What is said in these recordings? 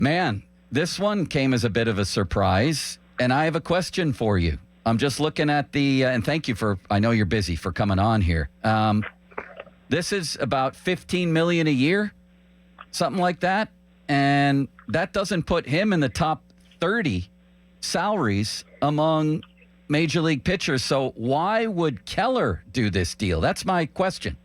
Man, this one came as a bit of a surprise, and I have a question for you. I'm just looking at and thank you I know you're busy for coming on here. This is about $15 million a year, something like that. And that doesn't put him in the top 30 salaries among major league pitchers. So why would Keller do this deal? That's my question.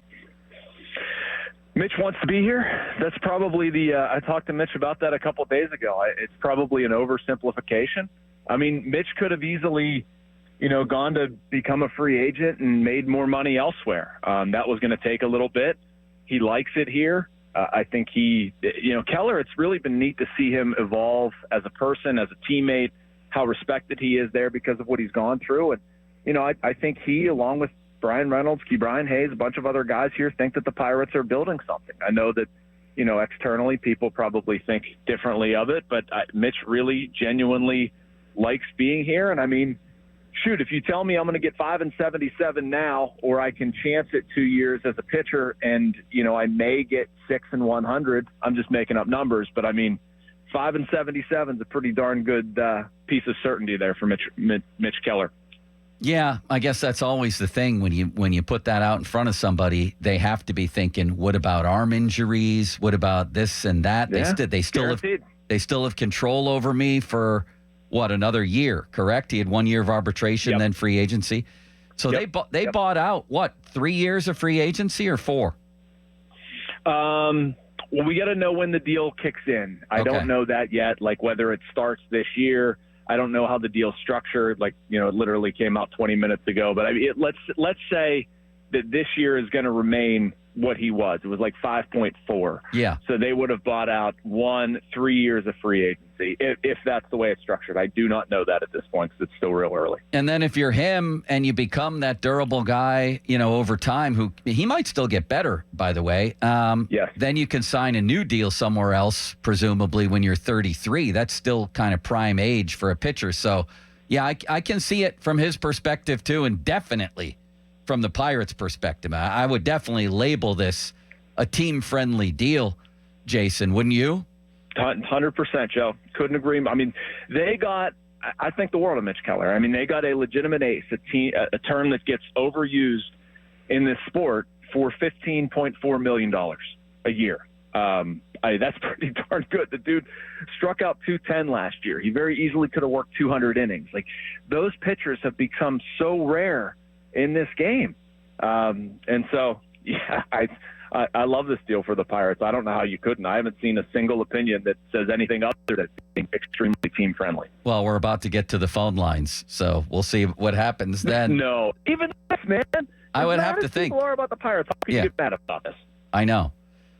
Mitch wants to be here. That's probably I talked to Mitch about that a couple of days ago. It's probably an oversimplification. I mean, Mitch could have easily, gone to become a free agent and made more money elsewhere. That was going to take a little bit. He likes it here. I think Keller, it's really been neat to see him evolve as a person, as a teammate, how respected he is there because of what he's gone through. And, I think he, along with Brian Reynolds, Brian Hayes, a bunch of other guys here think that the Pirates are building something. I know that, externally people probably think differently of it, but Mitch really genuinely likes being here. And I mean, shoot, if you tell me I'm going to get 5 and 77 now, or I can chance it 2 years as a pitcher and, I may get 6 and 100, I'm just making up numbers. But I mean, 5 and 77 is a pretty darn good piece of certainty there for Mitch Keller. Yeah, I guess that's always the thing when you put that out in front of somebody. They have to be thinking, what about arm injuries? What about this and that? Yeah, they still have control over me for another year, correct? He had 1 year of arbitration, then free agency. So they bought out 3 years of free agency or 4? Well, we got to know when the deal kicks in. I don't know that yet, like whether it starts this year. I don't know how the deal's structured. Like, it literally came out 20 minutes ago. But I mean, let's say that this year is going to remain what he was. It was like 5.4. Yeah. So they would have bought out 3 years of free agency, if that's the way it's structured. I do not know that at this point because it's still real early. And then if you're him and you become that durable guy, over time, he might still get better, by the way. Yes. Then you can sign a new deal somewhere else, presumably when you're 33. That's still kind of prime age for a pitcher. So, yeah, I can see it from his perspective, too, and definitely from the Pirates' perspective. I would definitely label this a team-friendly deal, Jason, wouldn't you? 100%, Joe. Couldn't agree more. I mean, I think the world of Mitch Keller. I mean, they got a legitimate ace, a term that gets overused in this sport for $15.4 million a year. That's pretty darn good. The dude struck out 210 last year. He very easily could have worked 200 innings. Like, those pitchers have become so rare in this game. And so, yeah, I love this deal for the Pirates. I don't know how you couldn't. I haven't seen a single opinion that says anything other than being extremely team-friendly. Well, we're about to get to the phone lines, so we'll see what happens then. No. Even this, man. I would have to think. People are about the Pirates. How can you get mad about this? I know.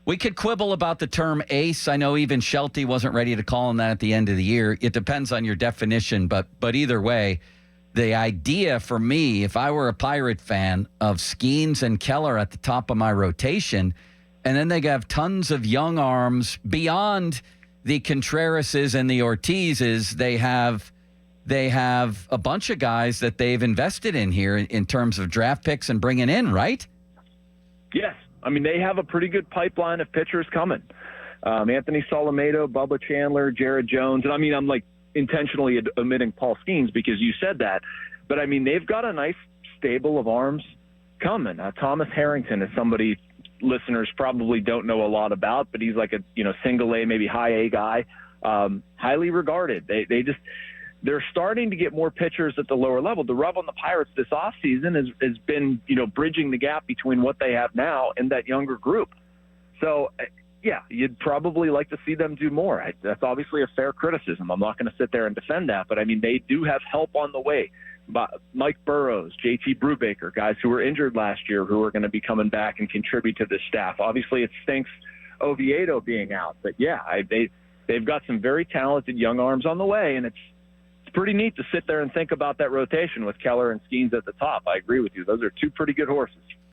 We could quibble about the term ace. I know even Shelty wasn't ready to call him that at the end of the year. It depends on your definition, but either way, the idea for me, if I were a Pirate fan, of Skeens and Keller at the top of my rotation, and then they have tons of young arms beyond the Contrerases and the Ortizes. They have a bunch of guys that they've invested in here in terms of draft picks and bringing in, right? Yes. I mean, they have a pretty good pipeline of pitchers coming. Anthony Solomedo, Bubba Chandler, Jared Jones. And I mean, I'm like intentionally omitting Paul Skeens because you said that. But I mean, they've got a nice stable of arms coming. Thomas Harrington is somebody listeners probably don't know a lot about, but he's like a single A, maybe high A guy, highly regarded. They're starting to get more pitchers at the lower level. The rub on the Pirates this offseason has been bridging the gap between what they have now and that younger group. So yeah, you'd probably like to see them do more. That's obviously a fair criticism. I'm not going to sit there and defend that, but I mean, they do have help on the way. Mike Burrows, JT Brubaker, guys who were injured last year who are going to be coming back and contribute to this staff. Obviously, it stinks Oviedo being out, but yeah, they've got some very talented young arms on the way, and it's pretty neat to sit there and think about that rotation with Keller and Skeens at the top. I agree with you. Those are two pretty good horses.